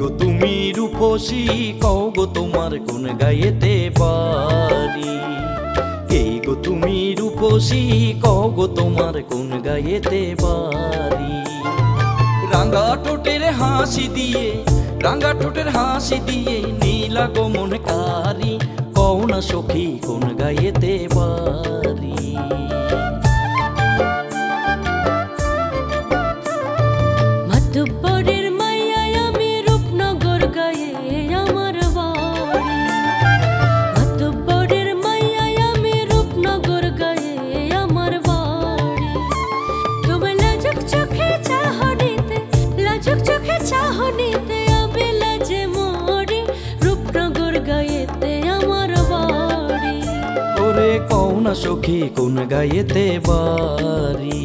গো তুমি রূপসী কও গো তোমার কোন গায়েতে বাড়ি। কে গো তুমি রূপসী কও গো তোমার কোন গায়েতে বাড়ি। রাঙা ঠোঁটের হাসি দিয়ে, রাঙা ঠোঁটের হাসি দিয়ে নীলা গো মন কারি, কও না সখী কোন গায়েতে বাড়ি। কও না সখী কোন গায়েতে বাড়ি।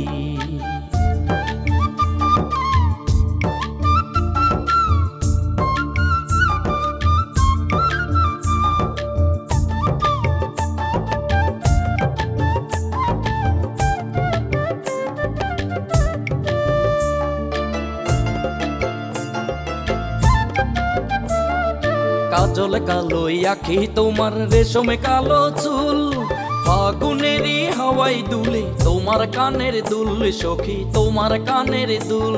কাজল কালো আখি তোমার, রেশমে কালো চুল, ফাগুনেরই হাওয়াই দুলে তোমার কানের দুল সখী, তোমার কানের দুল।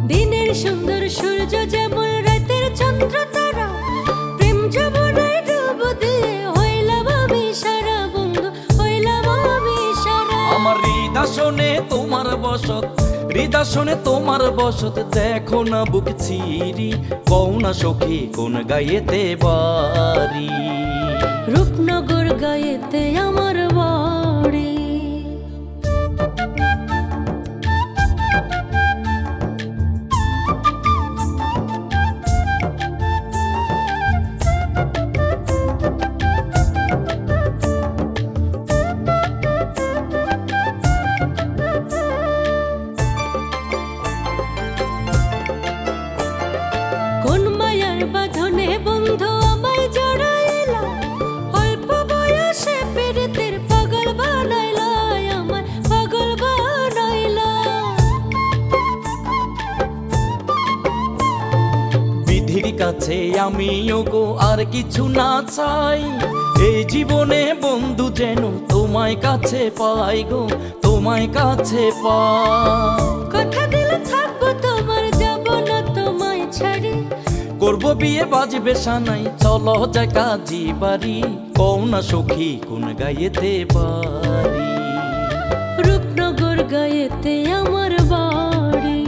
দিনের সুন্দর সূর্য যেমন রাতের চন্দ্র তারা, প্রেম যমুনায় ডুব দিয়ে হইলাম আমি সারা বন্ধু, হইলাম আমি সারা। আমার হৃদয় তোমার বসত, হৃদয় তোমার বসত, দেখো না বুক চিরি, কও না সখী কোন গায়েতে বাড়ি। রূপনগর গায়েতে আমার বাড়ি। কোন মায়ার বাঁধনে বন্ধু আমায় জড়াইলা, অল্প বয়সে পীড়িতের পাগল বানাইলা, আমায় পাগল বানাইলা। বিধির কাছে আমিও গো আর কিছু না চাই, এই জীবনে বন্ধু যেন তোমায় কাছে পাই গো, তোমায় কাছে পাই। কথা দিলে থাকবো তোমার, যাব না তোমায় ছাড়ি, করবো বিয়ে বাজবে সানাই, চলো যায় কাজী বাড়ি, কও না সখী কোন গায়েতে বাড়ি। রূপনগর গায়েতে আমার বাড়ি।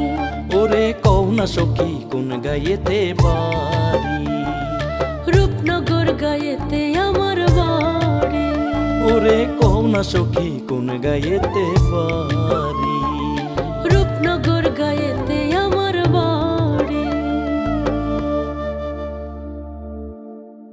ওরে কও না সখী কোন গায়েতে বাড়ি। রূপনগর গায়েতে আমার বাড়ি। ওরে কও না সখী কোন গায়েতে বাড়ি।